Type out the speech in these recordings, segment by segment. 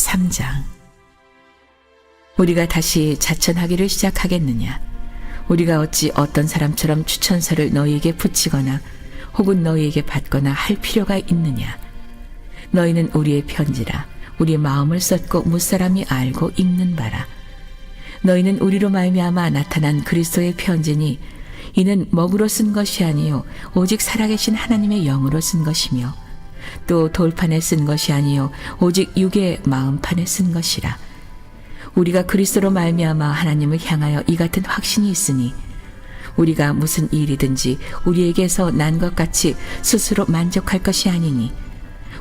3장. 우리가 다시 자천하기를 시작하겠느냐? 우리가 어찌 어떤 사람처럼 추천서를 너희에게 붙이거나 혹은 너희에게 받거나 할 필요가 있느냐? 너희는 우리의 편지라 우리의 마음을 썼고 무사람이 알고 읽는 바라. 너희는 우리로 말미암아 나타난 그리스도의 편지니 이는 먹으로 쓴 것이 아니요 오직 살아계신 하나님의 영으로 쓴 것이며 또 돌판에 쓴 것이 아니요 오직 육의 마음판에 쓴 것이라. 우리가 그리스도로 말미암아 하나님을 향하여 이 같은 확신이 있으니 우리가 무슨 일이든지 우리에게서 난 것 같이 스스로 만족할 것이 아니니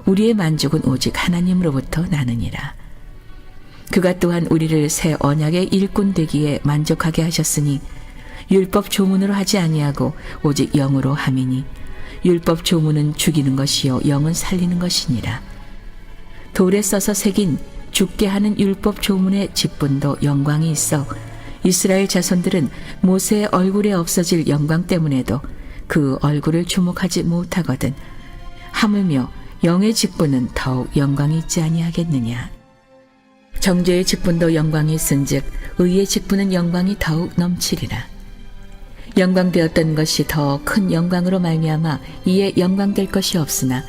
우리의 만족은 오직 하나님으로부터 나느니라. 그가 또한 우리를 새 언약의 일꾼 되기에 만족하게 하셨으니 율법 조문으로 하지 아니하고 오직 영으로 함이니 율법 조문은 죽이는 것이요 영은 살리는 것이니라. 돌에 써서 새긴 죽게 하는 율법 조문의 직분도 영광이 있어 이스라엘 자손들은 모세의 얼굴에 없어질 영광 때문에도 그 얼굴을 주목하지 못하거든 하물며 영의 직분은 더욱 영광이 있지 아니하겠느냐. 정죄의 직분도 영광이 있은즉 의의 직분은 영광이 더욱 넘치리라. 영광되었던 것이 더 큰 영광으로 말미암아 이에 영광될 것이 없으나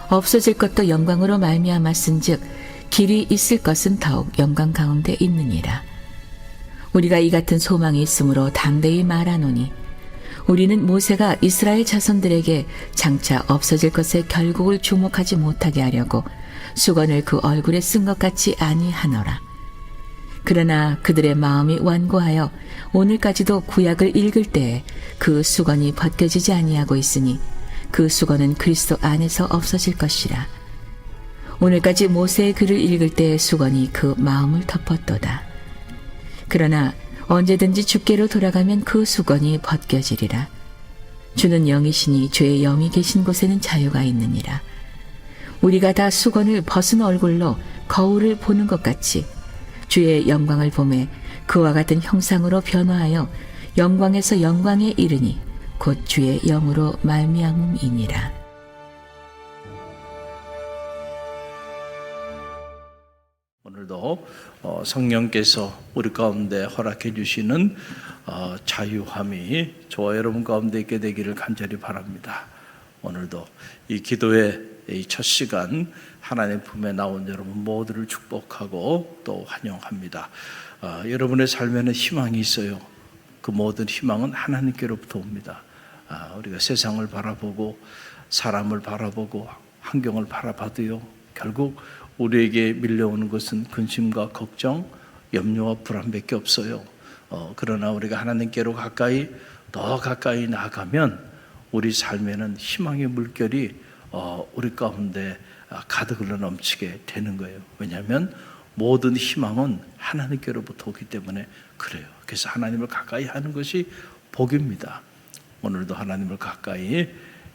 없어질 것도 영광으로 말미암았은즉 길이 있을 것은 더욱 영광 가운데 있느니라. 우리가 이 같은 소망이 있으므로 담대히 말하노니 우리는 모세가 이스라엘 자손들에게 장차 없어질 것의 결국을 주목하지 못하게 하려고 수건을 그 얼굴에 쓴 것 같이 아니하노라. 그러나 그들의 마음이 완고하여 오늘까지도 구약을 읽을 때에 그 수건이 벗겨지지 아니하고 있으니 그 수건은 그리스도 안에서 없어질 것이라. 오늘까지 모세의 글을 읽을 때의 수건이 그 마음을 덮었도다. 그러나 언제든지 주께로 돌아가면 그 수건이 벗겨지리라. 주는 영이시니 주의 영이 계신 곳에는 자유가 있느니라. 우리가 다 수건을 벗은 얼굴로 거울을 보는 것 같이 주의 영광을 보매 그와 같은 형상으로 변화하여 영광에서 영광에 이르니 곧 주의 영으로 말미암음이니라. 오늘도 성령께서 우리 가운데 허락해 주시는 자유함이 저와 여러분 가운데 있게 되기를 간절히 바랍니다. 오늘도 이 기도의 이 첫 시간 하나님 품에 나온 여러분 모두를 축복하고 또 환영합니다. 여러분의 삶에는 희망이 있어요. 그 모든 희망은 하나님께로부터 옵니다. 우리가 세상을 바라보고 사람을 바라보고 환경을 바라봐도요, 결국 우리에게 밀려오는 것은 근심과 걱정, 염려와 불안밖에 없어요. 그러나 우리가 하나님께로 더 가까이 나아가면 우리 삶에는 희망의 물결이 우리 가운데 가득 흘러 넘치게 되는 거예요. 왜냐하면 모든 희망은 하나님께로부터 오기 때문에 그래요. 그래서 하나님을 가까이 하는 것이 복입니다. 오늘도 하나님을 가까이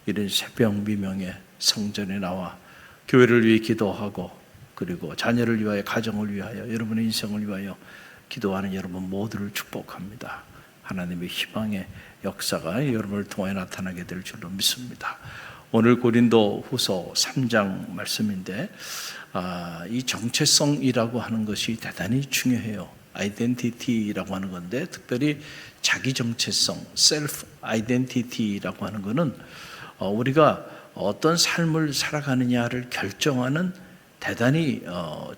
이런 새벽 미명에 성전에 나와 교회를 위해 기도하고 그리고 자녀를 위하여, 가정을 위하여, 여러분의 인생을 위하여 기도하는 여러분 모두를 축복합니다. 하나님의 희망의 역사가 여러분을 통해 나타나게 될 줄로 믿습니다. 오늘 고린도 후서 3장 말씀인데 이 정체성이라고 하는 것이 대단히 중요해요. 아이덴티티라고 하는 건데 특별히 자기 정체성, 셀프 아이덴티티라고 하는 것은 우리가 어떤 삶을 살아가느냐를 결정하는 대단히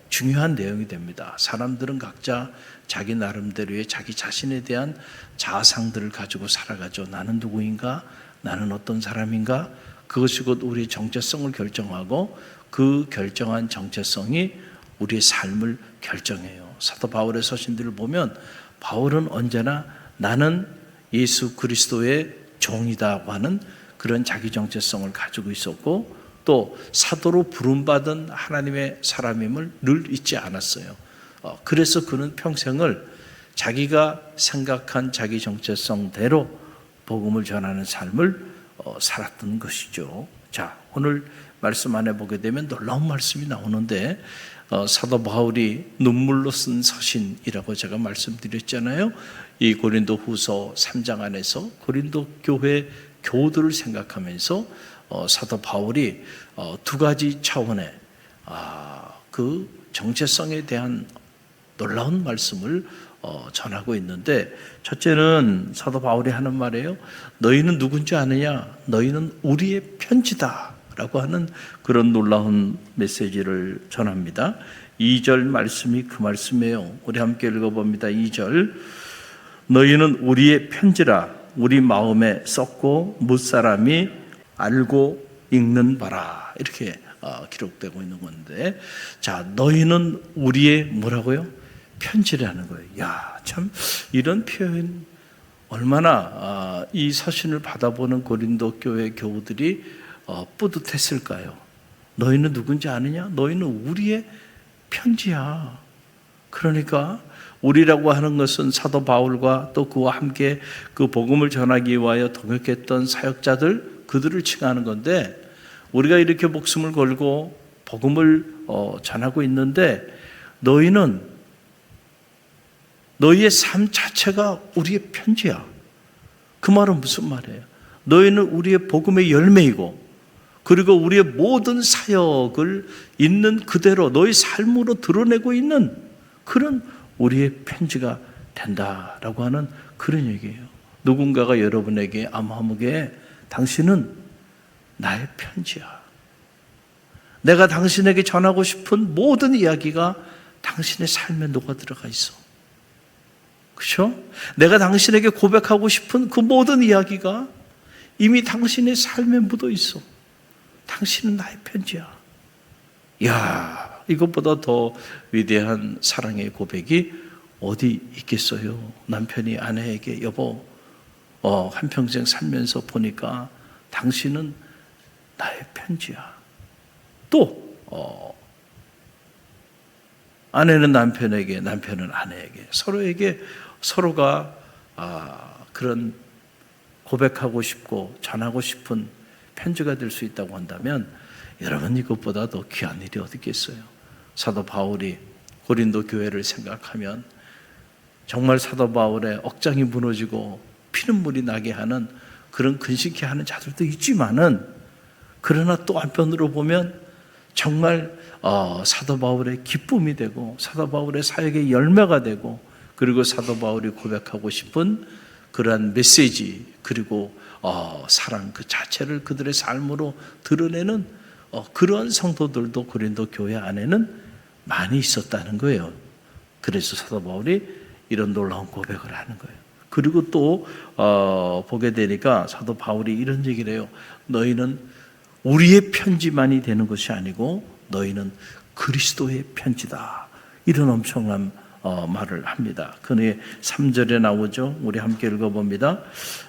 중요한 내용이 됩니다. 사람들은 각자 자기 나름대로의 자기 자신에 대한 자아상들을 가지고 살아가죠. 나는 누구인가? 나는 어떤 사람인가? 그것이 곧 우리의 정체성을 결정하고 그 결정한 정체성이 우리의 삶을 결정해요. 사도 바울의 서신들을 보면 바울은 언제나 나는 예수 그리스도의 종이다고 하는 그런 자기 정체성을 가지고 있었고 또 사도로 부름받은 하나님의 사람임을 늘 잊지 않았어요. 그래서 그는 평생을 자기가 생각한 자기 정체성대로 복음을 전하는 삶을 살았던 것이죠. 자, 오늘 말씀 안에 보게 되면 놀라운 말씀이 나오는데 사도 바울이 눈물로 쓴 서신이라고 제가 말씀드렸잖아요. 이 고린도 후서 3장 안에서 고린도 교회 교우들을 생각하면서 사도 바울이 두 가지 차원의 그 정체성에 대한 놀라운 말씀을 전하고 있는데, 첫째는 사도 바울이 하는 말이에요. 너희는 누군지 아느냐? 너희는 우리의 편지다 라고 하는 그런 놀라운 메시지를 전합니다. 2절 말씀이 그 말씀이에요. 우리 함께 읽어봅니다. 2절. 너희는 우리의 편지라 우리 마음에 썼고 무사람이 알고 읽는 바라. 이렇게 기록되고 있는 건데, 자, 너희는 우리의 뭐라고요? 편지라는 거예요. 야, 참 이런 표현 얼마나 이 서신을 받아보는 고린도 교회 교우들이 뿌듯했을까요? 너희는 누군지 아느냐? 너희는 우리의 편지야. 그러니까 우리라고 하는 것은 사도 바울과 또 그와 함께 그 복음을 전하기 위하여 동역했던 사역자들, 그들을 칭하는 건데, 우리가 이렇게 목숨을 걸고 복음을 전하고 있는데, 너희의 삶 자체가 우리의 편지야. 그 말은 무슨 말이에요? 너희는 우리의 복음의 열매이고, 그리고 우리의 모든 사역을 있는 그대로 너희 삶으로 드러내고 있는 그런 우리의 편지가 된다라고 하는 그런 얘기예요. 누군가가 여러분에게 암하게 당신은 나의 편지야. 내가 당신에게 전하고 싶은 모든 이야기가 당신의 삶에 녹아 들어가 있어. 그렇죠? 내가 당신에게 고백하고 싶은 그 모든 이야기가 이미 당신의 삶에 묻어 있어. 당신은 나의 편지야. 이야, 이것보다 더 위대한 사랑의 고백이 어디 있겠어요? 남편이 아내에게 여보, 한평생 살면서 보니까 당신은 나의 편지야. 또 아내는 남편에게, 남편은 아내에게, 서로가 그런 고백하고 싶고 전하고 싶은 편지가 될 수 있다고 한다면, 여러분, 이것보다 더 귀한 일이 어디 있겠어요? 사도 바울이 고린도 교회를 생각하면 정말 사도 바울의 억장이 무너지고 피눈물이 나게 하는 그런 근심케 하는 자들도 있지만은, 그러나 또 한편으로 보면 정말 사도 바울의 기쁨이 되고 사도 바울의 사역의 열매가 되고, 그리고 사도 바울이 고백하고 싶은 그러한 메시지, 그리고 사랑 그 자체를 그들의 삶으로 드러내는 그러한 성도들도 고린도 교회 안에는 많이 있었다는 거예요. 그래서 사도 바울이 이런 놀라운 고백을 하는 거예요. 그리고 또 보게 되니까 사도 바울이 이런 얘기를 해요. 너희는 우리의 편지만이 되는 것이 아니고 너희는 그리스도의 편지다. 이런 엄청난 말을 합니다. 그의 3절에 나오죠. 우리 함께 읽어봅니다.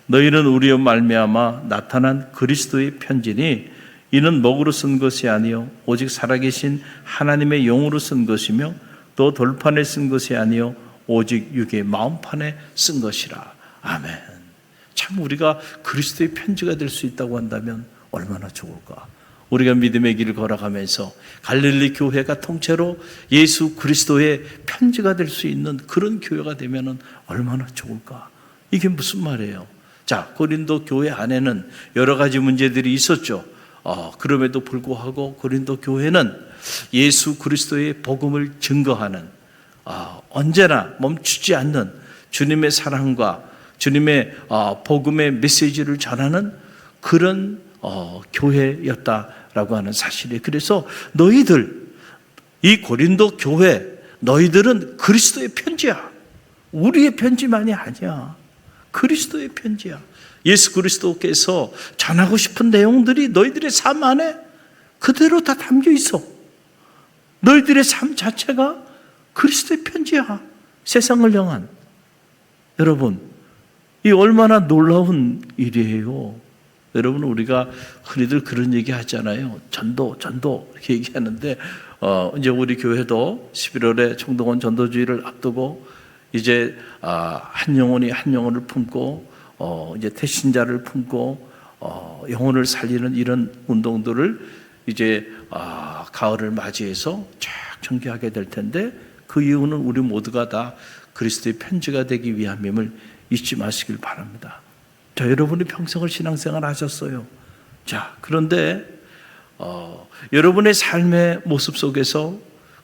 너희는 우리의 말미암아 나타난 그리스도의 편지니 이는 먹으로 쓴 것이 아니요 오직 살아계신 하나님의 영으로 쓴 것이며 또 돌판에 쓴 것이 아니요 오직 육의 마음판에 쓴 것이라. 아멘. 참 우리가 그리스도의 편지가 될 수 있다고 한다면 얼마나 좋을까. 우리가 믿음의 길을 걸어가면서 갈릴리 교회가 통째로 예수 그리스도의 편지가 될 수 있는 그런 교회가 되면 얼마나 좋을까. 이게 무슨 말이에요? 자, 고린도 교회 안에는 여러 가지 문제들이 있었죠. 그럼에도 불구하고 고린도 교회는 예수 그리스도의 복음을 증거하는, 언제나 멈추지 않는 주님의 사랑과 주님의 복음의 메시지를 전하는 그런 교회였다라고 하는 사실이에요. 그래서 너희들, 이 고린도 교회, 너희들은 그리스도의 편지야. 우리의 편지만이 아니야. 그리스도의 편지야. 예수 그리스도께서 전하고 싶은 내용들이 너희들의 삶 안에 그대로 다 담겨 있어. 너희들의 삶 자체가 그리스도의 편지야. 세상을 향한. 여러분, 이 얼마나 놀라운 일이에요. 여러분, 우리가 흔히들 그런 얘기 하잖아요. 전도 이렇게 얘기하는데, 이제 우리 교회도 11월에 청동원 전도주의를 앞두고 이제 한 영혼이 한 영혼을 품고 이제 태신자를 품고 영혼을 살리는 이런 운동들을 이제 가을을 맞이해서 쫙 전개하게 될 텐데, 그 이유는 우리 모두가 다 그리스도의 편지가 되기 위함임을 잊지 마시길 바랍니다. 자, 여러분이 평생을 신앙생활 하셨어요. 자, 그런데 여러분의 삶의 모습 속에서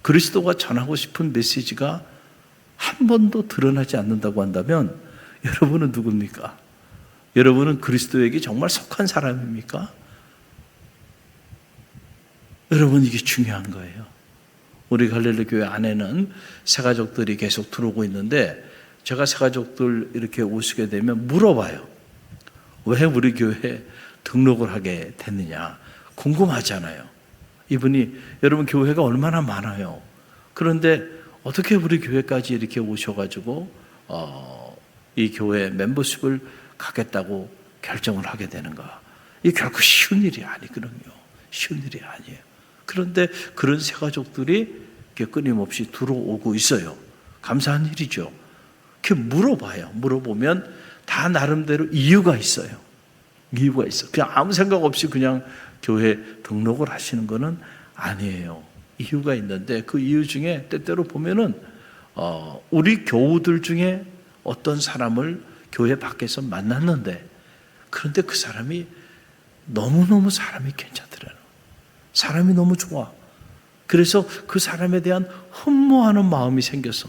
그리스도가 전하고 싶은 메시지가 한 번도 드러나지 않는다고 한다면 여러분은 누굽니까? 여러분은 그리스도에게 정말 속한 사람입니까? 여러분, 이게 중요한 거예요. 우리 갈릴리 교회 안에는 새가족들이 계속 들어오고 있는데 제가 새가족들 이렇게 오시게 되면 물어봐요. 왜 우리 교회에 등록을 하게 됐느냐 궁금하잖아요. 이분이 여러분 교회가 얼마나 많아요. 그런데 어떻게 우리 교회까지 이렇게 오셔가지고 이 교회 멤버십을 갖겠다고 결정을 하게 되는가. 이게 결코 쉬운 일이 아니거든요. 쉬운 일이 아니에요. 그런데 그런 새가족들이 끊임없이 들어오고 있어요. 감사한 일이죠. 이렇게 물어봐요. 물어보면 다 나름대로 이유가 있어요. 이유가 있어. 그냥 아무 생각 없이 그냥 교회 등록을 하시는 거는 아니에요. 이유가 있는데 그 이유 중에 때때로 보면은 우리 교우들 중에 어떤 사람을 교회 밖에서 만났는데 그런데 그 사람이 너무너무 사람이 괜찮더라고요. 사람이 너무 좋아. 그래서 그 사람에 대한 흠모하는 마음이 생겼어.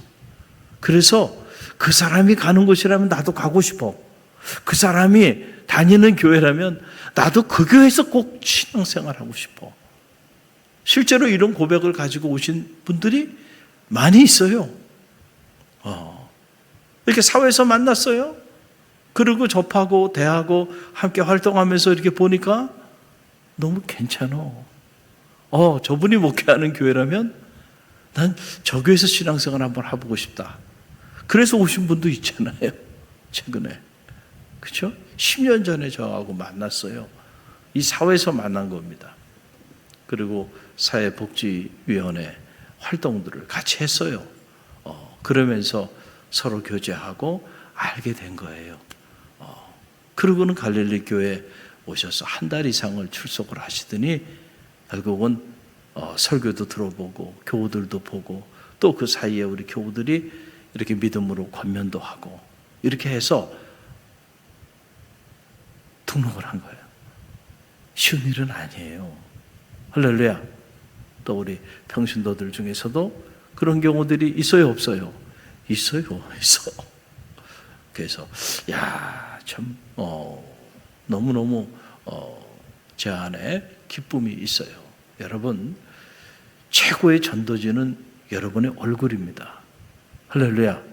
그래서 그 사람이 가는 곳이라면 나도 가고 싶어. 그 사람이 다니는 교회라면 나도 그 교회에서 꼭 신앙생활하고 싶어. 실제로 이런 고백을 가지고 오신 분들이 많이 있어요. 이렇게 사회에서 만났어요. 그리고 접하고 대하고 함께 활동하면서 이렇게 보니까 너무 괜찮아. 저분이 목회하는 교회라면 난 저 교회에서 신앙생활 한번 해보고 싶다. 그래서 오신 분도 있잖아요. 최근에. 그렇죠? 10년 전에 저하고 만났어요. 이 사회에서 만난 겁니다. 그리고 사회복지위원회 활동들을 같이 했어요. 그러면서 서로 교제하고 알게 된 거예요. 그러고는 갈릴리 교회에 오셔서 한 달 이상을 출석을 하시더니 결국은 설교도 들어보고 교우들도 보고 또 그 사이에 우리 교우들이 이렇게 믿음으로 권면도 하고 이렇게 해서 등록을 한 거예요. 쉬운 일은 아니에요. 할렐루야. 또 우리 평신도들 중에서도 그런 경우들이 있어요, 없어요? 있어요. 그래서 참 너무너무 제 안에 기쁨이 있어요. 여러분, 최고의 전도지는 여러분의 얼굴입니다. 할렐루야.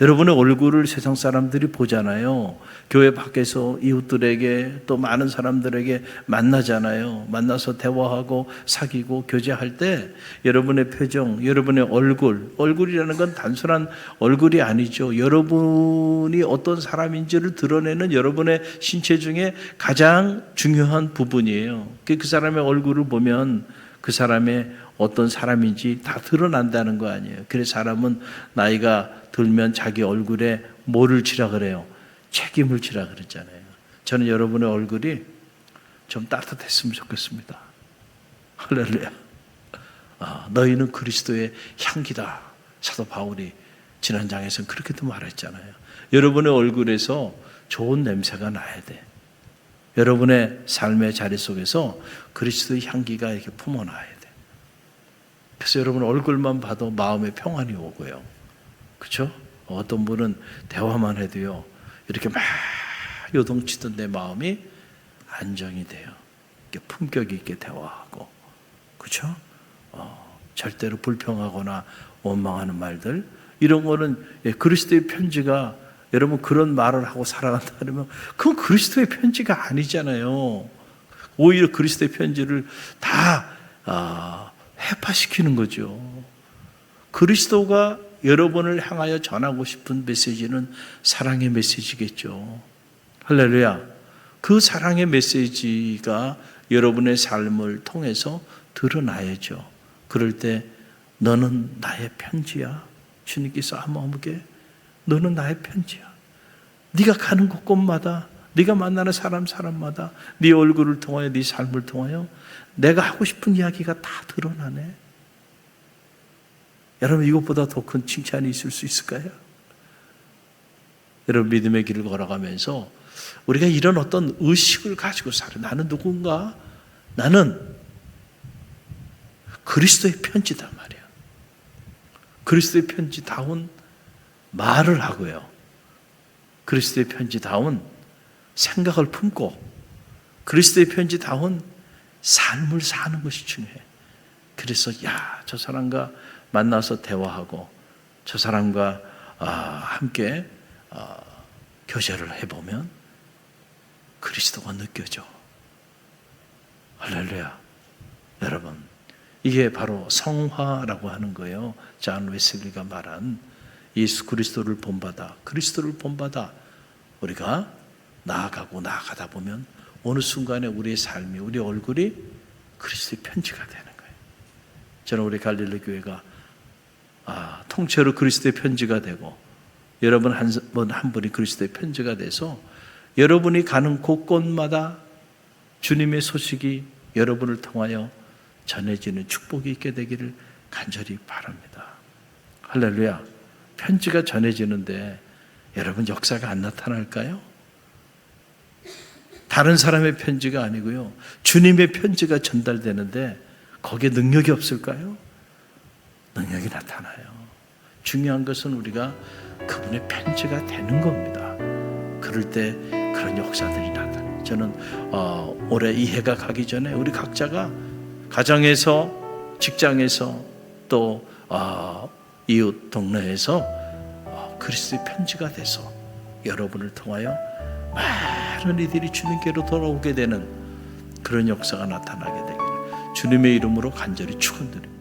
여러분의 얼굴을 세상 사람들이 보잖아요. 교회 밖에서 이웃들에게 또 많은 사람들에게 만나잖아요. 만나서 대화하고 사귀고 교제할 때 여러분의 표정, 여러분의 얼굴이라는 건 단순한 얼굴이 아니죠. 여러분이 어떤 사람인지를 드러내는 여러분의 신체 중에 가장 중요한 부분이에요. 그 사람의 얼굴을 보면 그 사람의 어떤 사람인지 다 드러난다는 거 아니에요. 그래서 사람은 나이가 들면 자기 얼굴에 뭐를 치라 그래요? 책임을 지라 그랬잖아요. 저는 여러분의 얼굴이 좀 따뜻했으면 좋겠습니다. 할렐루야. 너희는 그리스도의 향기다. 사도 바울이 지난 장에서는 그렇게도 말했잖아요. 여러분의 얼굴에서 좋은 냄새가 나야 돼. 여러분의 삶의 자리 속에서 그리스도의 향기가 이렇게 품어나야 돼. 그래서 여러분 얼굴만 봐도 마음에 평안이 오고요. 그렇죠? 어떤 분은 대화만 해도요. 이렇게 막 요동치던 내 마음이 안정이 돼요. 이렇게 품격 있게 대화하고. 그렇죠? 절대로 불평하거나 원망하는 말들 이런 거는 그리스도의 편지가 여러분 그런 말을 하고 살아간다 그러면 그건 그리스도의 편지가 아니잖아요. 오히려 그리스도의 편지를 다 해파시키는 거죠. 그리스도가 여러분을 향하여 전하고 싶은 메시지는 사랑의 메시지겠죠. 할렐루야. 그 사랑의 메시지가 여러분의 삶을 통해서 드러나야죠. 그럴 때 너는 나의 편지야. 주님께서 아무에게 너는 나의 편지야. 네가 가는 곳곳마다 네가 만나는 사람마다 네 얼굴을 통하여 네 삶을 통하여 내가 하고 싶은 이야기가 다 드러나네. 여러분 이것보다 더 큰 칭찬이 있을 수 있을까요? 여러분 믿음의 길을 걸어가면서 우리가 이런 어떤 의식을 가지고 살아. 나는 누군가? 나는 그리스도의 편지단 말이에요. 그리스도의 편지다운 말을 하고요. 그리스도의 편지다운 생각을 품고 그리스도의 편지다운 삶을 사는 것이 중요해. 그래서 저 사람과 만나서 대화하고 저 사람과 함께 교제를 해보면 그리스도가 느껴져. 할렐루야. 여러분, 이게 바로 성화라고 하는 거예요. 존 웨슬리가 말한 예수 그리스도를 본받아, 그리스도를 본받아 우리가 나아가다 보면 어느 순간에 우리의 삶이, 우리 얼굴이 그리스도의 편지가 되는 거예요. 저는 우리 갈릴리 교회가 통째로 그리스도의 편지가 되고 여러분 한 분이 그리스도의 편지가 돼서 여러분이 가는 곳곳마다 주님의 소식이 여러분을 통하여 전해지는 축복이 있게 되기를 간절히 바랍니다. 할렐루야. 편지가 전해지는데 여러분 역사가 안 나타날까요? 다른 사람의 편지가 아니고요. 주님의 편지가 전달되는데 거기에 능력이 없을까요? 능력이 나타나요. 중요한 것은 우리가 그분의 편지가 되는 겁니다. 그럴 때 그런 역사들이 나타나요. 저는 올해 이 해가 가기 전에 우리 각자가 가정에서, 직장에서 또 이웃 동네에서 그리스도의 편지가 돼서 여러분을 통하여 많은 이들이 주님께로 돌아오게 되는 그런 역사가 나타나게 되기를 주님의 이름으로 간절히 축원드립니다.